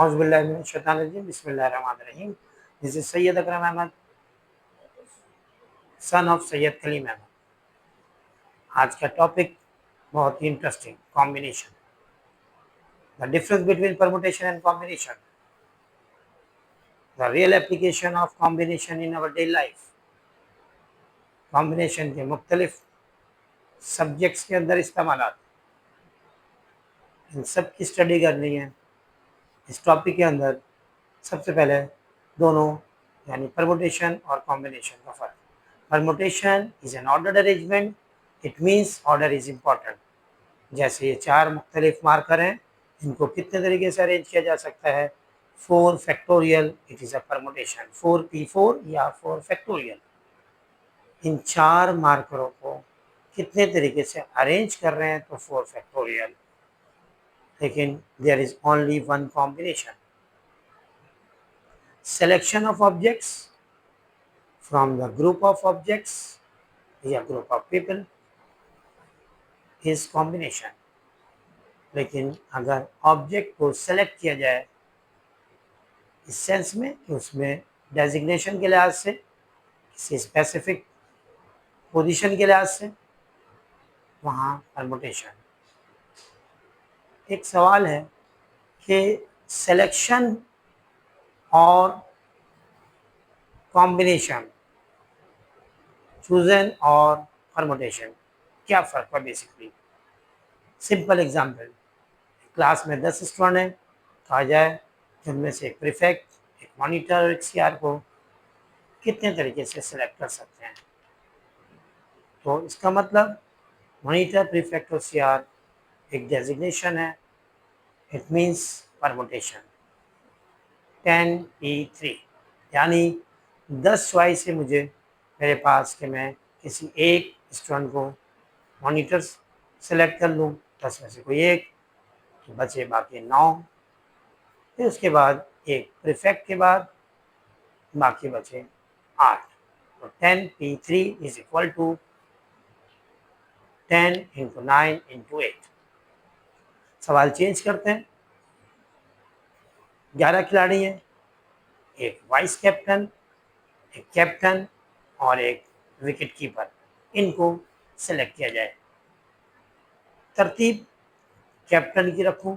औज़ुबिल्लाहिमिनश्शैतानिर्रजीम बिस्मिल्लाहिर्रहमानिर्रहीम। This is Syed Akram Ahmed, son of Syed Kaleem Ahmed. आज का टॉपिक बहुत ही interesting, combination, the difference between permutation and combination, the real application of combination in our daily life. Combination के मुख्तलिफ subjects के अंदर इस्तेमाल, इन सब की स्टडी करनी है। इस टॉपिक के अंदर सबसे पहले दोनों यानी परमुटेशन और कॉम्बिनेशन का फ़र्क। Permutation is an ordered arrangement, it means order is important. जैसे ये 4 मुख्तलिफ मार्कर हैं, इनको कितने तरीके से अरेंज किया जा सकता है। 4 factorial, it is a permutation. 4p4 या 4 फैक्टोरियल। इन 4 मार्करों को कितने तरीके से अरेंज कर रहे हैं तो 4 फैक्टोरियल, लेकिन there is only one combination. Selection of objects from the group of objects या group of people is combination। लेकिन अगर ऑब्जेक्ट को सेलेक्ट किया जाए इस सेंस में कि उसमें डेजिग्नेशन के लिहाज से, किसी स्पेसिफिक पोजीशन के लिहाज से, वहाँ परमुटेशन। एक सवाल है कि सिलेक्शन और कॉम्बिनेशन, चूजन और परमुटेशन, क्या फ़र्क है बेसिकली। सिंपल एग्जांपल, क्लास में 10 स्टूडेंट हैं, कहा जाए कि उनमें से एक प्रीफेक्ट, एक मॉनिटर और एक सीआर को कितने तरीके से सिलेक्ट कर सकते हैं। तो इसका मतलब मॉनिटर, प्रीफेक्ट और सीआर एक डेजिग्नेशन है, इट मीन्स परमुटेशन। 10p3 यानी 10 चॉइस है मुझे मेरे पास कि मैं किसी एक स्टूडेंट को मॉनिटर सेलेक्ट कर लूँ, 10 में से कोई एक, तो बचे बाकी 9। फिर उसके बाद एक प्रीफेक्ट के बाद बाकी बचे 8। तो 10p3 is equal to 10 into 9 into 8। सवाल चेंज करते हैं। 11 खिलाड़ी हैं, एक वाइस कैप्टन, एक कैप्टन और एक विकेट कीपर। इनको सेलेक्ट किया जाए। तरतीब कैप्टन की रखूं,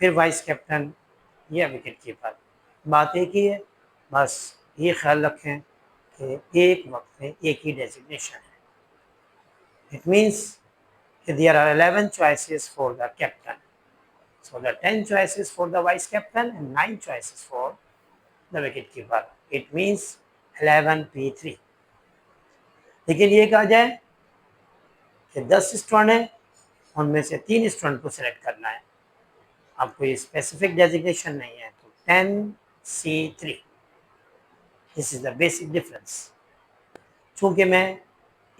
फिर वाइस कैप्टन या विकेट कीपर। बात एक ही है, बस ये ख्याल रखें कि एक वक्त में एक ही डेजिग्नेशन है। इट मीन्स कि there are 11 choices for the captain, so the 10 choices for the vice captain and 9 choices for the wicket keeper, it means 11p3। लेकिन ये कहा जाए कि 10 स्टूडेंट हैं, उनमें से 3 स्टूडेंट को सिलेक्ट करना है, अब कोई स्पेसिफिक डेजिग्नेशन नहीं है, तो 10c3। This is the basic difference. चूंकि मैं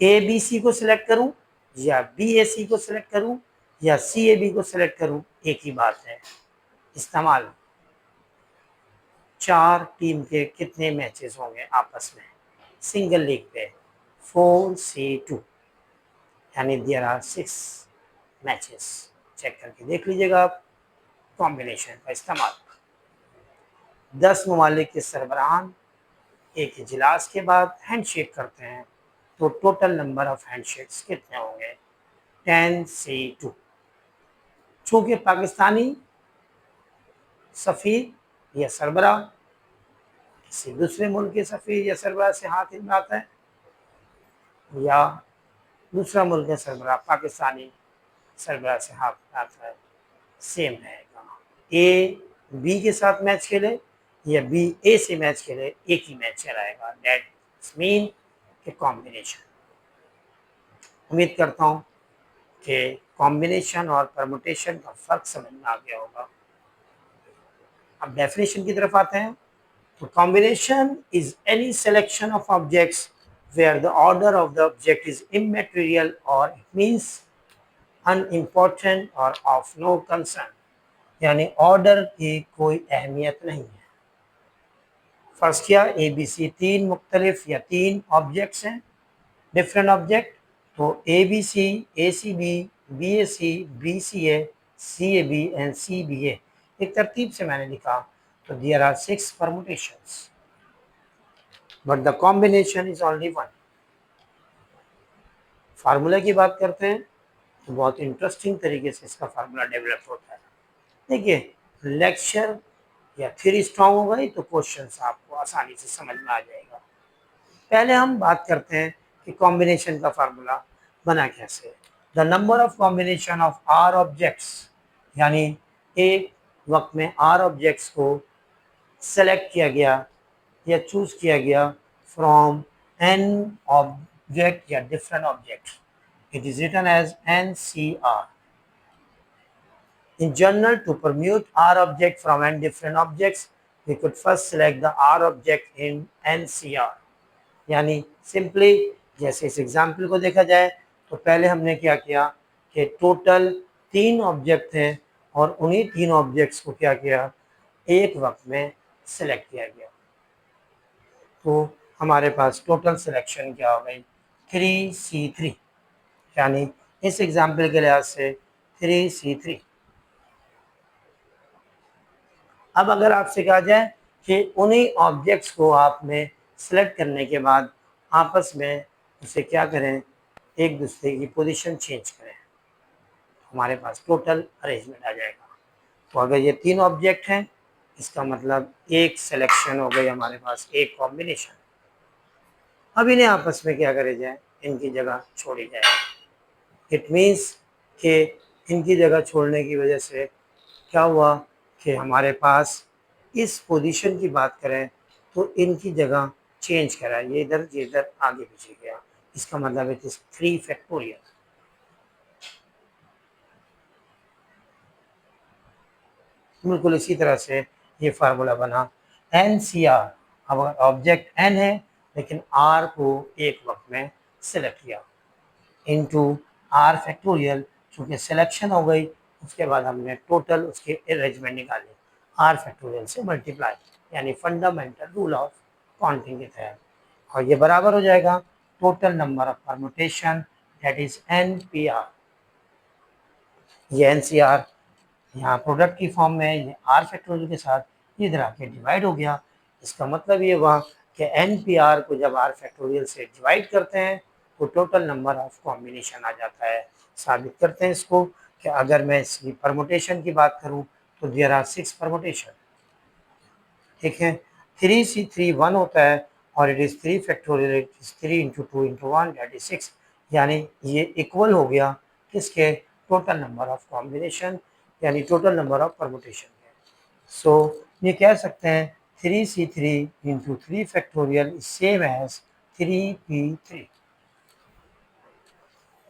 ए बी सी को सिलेक्ट करूं या बी ए सी को सिलेक्ट करूं या सी ए बी को सिलेक्ट करूं, एक ही बात है। इस्तेमाल 4 टीम के कितने मैचेस होंगे आपस में सिंगल लीग पे, 4c2 यानी देयर आर 6 मैचेस। चेक करके देख लीजिएगा आप कॉम्बिनेशन का इस्तेमाल। 10 ममालिक के सरबराहान एक इजलास के बाद हैंडशेक करते हैं, तो टोटल नंबर ऑफ हैंडशेक्स कितने होंगे, 10c2। चूँकि पाकिस्तानी सफ़ीर या सरबराह किसी दूसरे मुल्क के सफ़ीर या सरबराह से हाथ मिलाता है, या दूसरा मुल्क का सरबराह पाकिस्तानी सरबराह से हाथ मिलाता है, सेम रहेगा। ए बी के साथ मैच खेले या बी ए से मैच खेले, एक ही मैच चलाएगा। दैट्स मीन के कॉम्बिनेशन। उम्मीद करता हूँ कि कॉम्बिनेशन और परमुटेशन का फ़र्क समझ में आ गया होगा। अब डेफिनेशन की तरफ आते हैं। तो combination is any selection of objects where the order of the object is immaterial or it means unimportant or of no concern, यानी ऑर्डर की कोई अहमियत नहीं है। फर्स्ट किया ए बी सी 3 मुख्तलिफ या 3 ऑब्जेक्ट्स हैं, डिफरेंट ऑब्जेक्ट, तो A B C, A C B, B A C, B C A, C A B and C B A, एक तरतीब से मैंने लिखा तो there are 6 permutations but the combination is only 1। Formula की बात करते हैं तो बहुत इंटरेस्टिंग तरीके से इसका फार्मूला डेवलप होता है। देखिए, लेक्चर या थ्योरी स्ट्रांग हो गई तो क्वेश्चंस आपको आसानी से समझ में आ जाएगा। पहले हम बात करते हैं कि कॉम्बिनेशन का फार्मूला बना कैसे। The number of combination of r objects, यानी एक वक्त में आर ऑब्जेक्ट्स को सेलेक्ट किया गया या चूज किया गया फ्रॉम एन ऑब्जेक्ट या different object, it is written as NCR। In general, to permute R object from n different objects, we could first select the R object in NCR। यानी simply जैसे इस example को देखा जाए तो पहले हमने क्या किया कि टोटल 3 ऑब्जेक्ट थे और उन्हीं 3 ऑब्जेक्ट्स को क्या किया, एक वक्त में सेलेक्ट किया गया। तो हमारे पास टोटल सिलेक्शन क्या हो गई, 3C3, यानी इस एग्जाम्पल के लिहाज से 3C3। अब अगर आपसे कहा जाए कि उन्हीं ऑब्जेक्ट्स को आपने सेलेक्ट करने के बाद आपस में उसे क्या करें, एक दूसरे की पोजीशन चेंज करें, हमारे पास टोटल अरेंजमेंट आ जाएगा। तो अगर ये 3 ऑब्जेक्ट हैं, इसका मतलब एक सिलेक्शन हो गई हमारे पास, एक कॉम्बिनेशन। अब इन्हें आपस में क्या करे जाए, इनकी जगह छोड़ी जाए। इट मीन्स कि इनकी जगह छोड़ने की वजह से क्या हुआ कि हमारे पास इस पोजीशन की बात करें तो इनकी जगह चेंज करा, ये इधर आगे पीछे गया। इसका मतलब इट इज 3 फैक्टोरियल। बिल्कुल इसी तरह से ये फार्मूला बना NCR। अब अगर ऑब्जेक्ट n है लेकिन r को एक वक्त में सेलेक्ट किया इनटू r फैक्टोरियल, चूँकि सिलेक्शन हो गई उसके बाद हमने टोटल उसके अरेंजमेंट निकाले r फैक्टोरियल से मल्टीप्लाई, यानी फंडामेंटल रूल ऑफ काउंटिंग के तहत। और ये बराबर हो जाएगा total number of permutation that is NPR। ये NCR यहाँ प्रोडक्ट की फॉर्म में, ये r फैक्टोरियल के साथ इधर आके डिवाइड हो गया। इसका मतलब ये हुआ कि NPR को जब r फैक्टोरियल से डिवाइड करते हैं तो टोटल नंबर ऑफ कॉम्बिनेशन आ जाता है। साबित करते हैं इसको कि अगर मैं इसकी परमुटेशन की बात करूं तो देयर आर 6 परमुटेशन। ठीक है, 3C3 1 होता है और it is 3 factorial, it is 3 into 2 into 1 that is 6, यानी ये इक्वल हो गया किसके, टोटल नंबर ऑफ कॉम्बिनेशन, यानी टोटल नंबर ऑफ परमुटेशन के। सो ये कह सकते हैं 3C3 into 3 factorial is same as 3P3।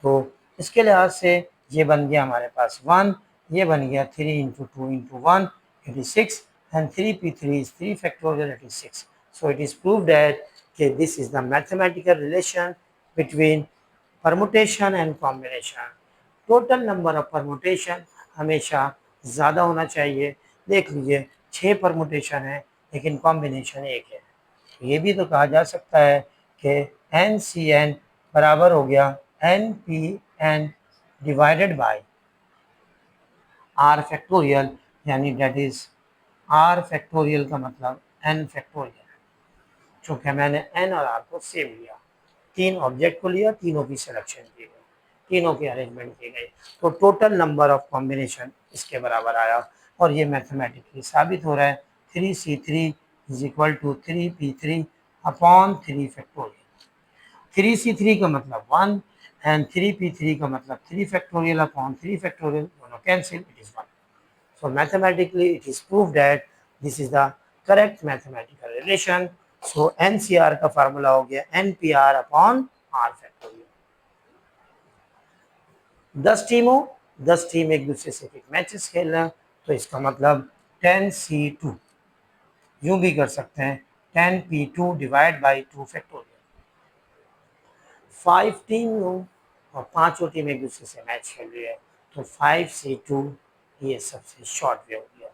तो इसके लिहाज से ये बन गया हमारे पास 1, ये बन गया 3 into 2 into 1 it is 6 and 3P3 is 3 factorial, it is 6. So it is proved that okay, this is the mathematical relation between permutation and combination. Total number of permutation हमेशा ज़्यादा होना चाहिए। देख लीजिए 6 परमुटेशन है लेकिन कॉम्बिनेशन एक है। ये भी तो कहा जा सकता है कि NCN बराबर हो गया NPN divided by R factorial, यानी डेट इज R फैक्टोरियल का मतलब N फैक्टोरियल। चूँकि मैंने N और R को सेम लिया, 3 ऑब्जेक्ट को लिया, तीनों की सिलेक्शन की गई, तीनों की अरेंजमेंट की गई, तो टोटल नंबर ऑफ कॉम्बिनेशन इसके बराबर आया। और ये मैथमेटिकली साबित हो रहा है 3C3 is equal to 3P3 upon 3 factorial. 3C3 का मतलब 1 एंड 3P3 का मतलब 3 फैक्टोरियल अपॉन 3 फैक्टोरियल, दोनों cancel, it is 1। So mathematically it is proved that this is the correct mathematical relation. So NCR का फार्मूला हो गया NPR upon R factorial. 10 टीमों 10 team एक दूसरे से फिर मैचेस खेल रहे हैं तो इसका मतलब 10C2, यूं भी कर सकते हैं 10P2 divide by 2 factorial. 5 team और पांचों टीम एक दूसरे से मैच खेल रही है तो 5C2 ये सबसे शॉर्ट वे हो गया।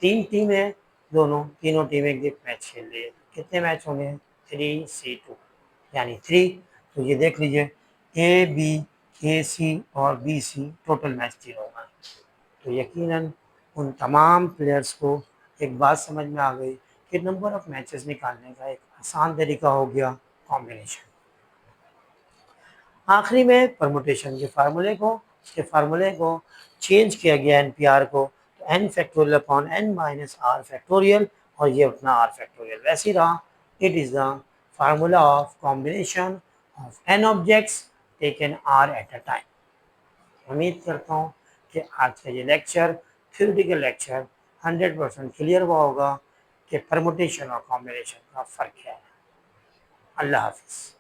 3 टीम है, तीनों टीम एक दिन मैच खेल रही है, कितने मैच होंगे, 3C2 यानी 3। तो ये देख लीजिए AB AC और BC टोटल मैच 3 होगा। तो यकीनन उन तमाम प्लेयर्स को एक बात समझ में आ गई कि नंबर ऑफ मैचेस निकालने का एक आसान तरीका हो गया कॉम्बिनेशन। आखिरी में परमुटेशन के फार्मूले को चेंज किया गया एनपीआर को, तो n factorial upon n minus r factorial, और ये उतना आर फैक्टोरियल वैसे ही रहा। It is the formula of combination of n objects taken r at a time. उम्मीद करता हूँ कि आज का ये लेक्चर, थ्योरेटिकल लेक्चर, 100% क्लियर हुआ होगा कि परमुटेशन और कॉम्बिनेशन का फ़र्क क्या है। अल्लाह हाफिज़।